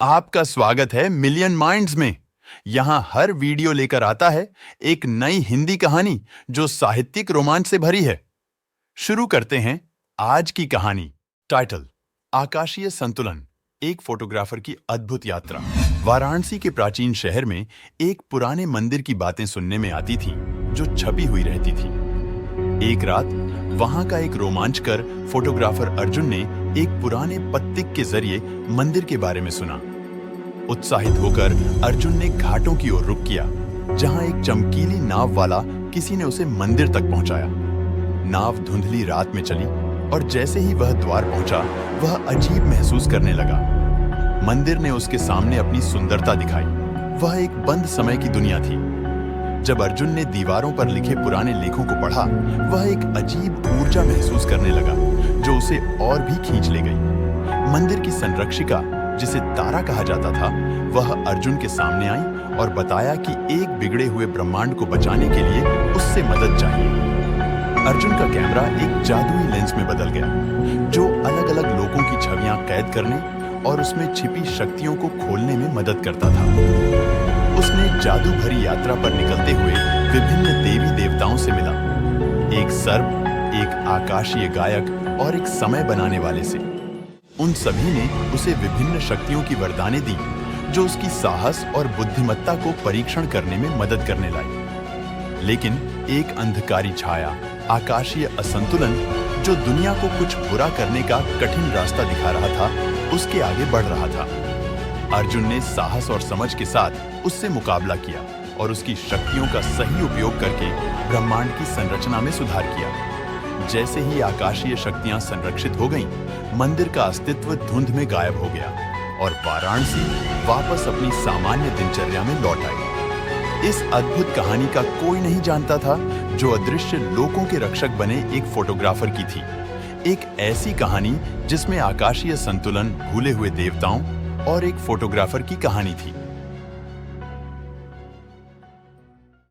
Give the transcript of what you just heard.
आपका स्वागत है मिलियन माइंड्स में। यहाँ हर वीडियो लेकर आता है एक नई हिंदी कहानी जो साहित्यिक रोमांच से भरी है। शुरू करते हैं आज की कहानी। टाइटल: आकाशीय संतुलन, एक फोटोग्राफर की अद्भुत यात्रा। वाराणसी के प्राचीन शहर में एक पुराने मंदिर की बातें सुनने में आती थी जो छपी हुई रहती थी। एक रात वहां का एक रोमांचकर फोटोग्राफर अर्जुन ने एक पुराने पत्तिक के जरिए मंदिर के बारे में सुना। उत्साहित होकर अर्जुन ने घाटों की ओर रुख किया, जहां एक चमकीली नाव वाला किसी ने उसे मंदिर तक पहुंचाया। नाव धुंधली रात में चली और जैसे ही वह द्वार पहुंचा, वह अजीब महसूस करने लगा। मंदिर ने उसके सामने अपनी सुंदरता दिखाई। वह एक बंद समय की दुनिया थी। जब अर्जुन ने दीवारों पर लिखे पुराने लेखों को पढ़ा, वह एक अजीब ऊर्जा महसूस करने लगा जो उसे और भी खींच ले गई। मंदिर की संरक्षिका, जिसे तारा कहा जाता था, वह अर्जुन के सामने आई और बताया कि एक बिगड़े हुए ब्रह्मांड को बचाने के लिए उससे मदद चाहिए। अर्जुन का कैमरा एक जादुई लेंस में बदल गया, जो अलग-अलग लोगों की छवियां कैद करने और उसमें छिपी शक्तियों को खोलने में मदद करता था। उसने जादू भरी यात्रा पर निकलते हुए विभिन्न देवी देवताओं से मिला, एक सर्प, एक आकाशीय गायक और एक समय बनाने वाले से। उन सभी ने उसे विभिन्न शक्तियों की वरदानें दी जो उसकी साहस और बुद्धिमत्ता को परीक्षण करने में मदद करने लाई। लेकिन एक अंधकारी छाया, आकाशीय असंतुलन, जो दुनिया को कुछ बुरा करने का कठिन रास्ता दिखा रहा था, उसके आगे बढ़ रहा था। अर्जुन ने साहस और समझ के साथ उससे मुकाबला किया और उसकी शक्तियों का सही उपयोग करके ब्रह्मांड की संरचना में सुधार किया। जैसे ही आकाशीय शक्तियां संरक्षित हो गईं, मंदिर का अस्तित्व धुंध में गायब हो गया और वाराणसी वापस अपनी सामान्य दिनचर्या में लौट आई। इस अद्भुत कहानी का कोई नहीं जानता था जो अदृश्य लोकों के रक्षक बने एक फोटोग्राफर की थी। एक ऐसी कहानी जिसमें आकाशीय संतुलन, भूले हुए देवताओं और एक फोटोग्राफर की कहानी थी।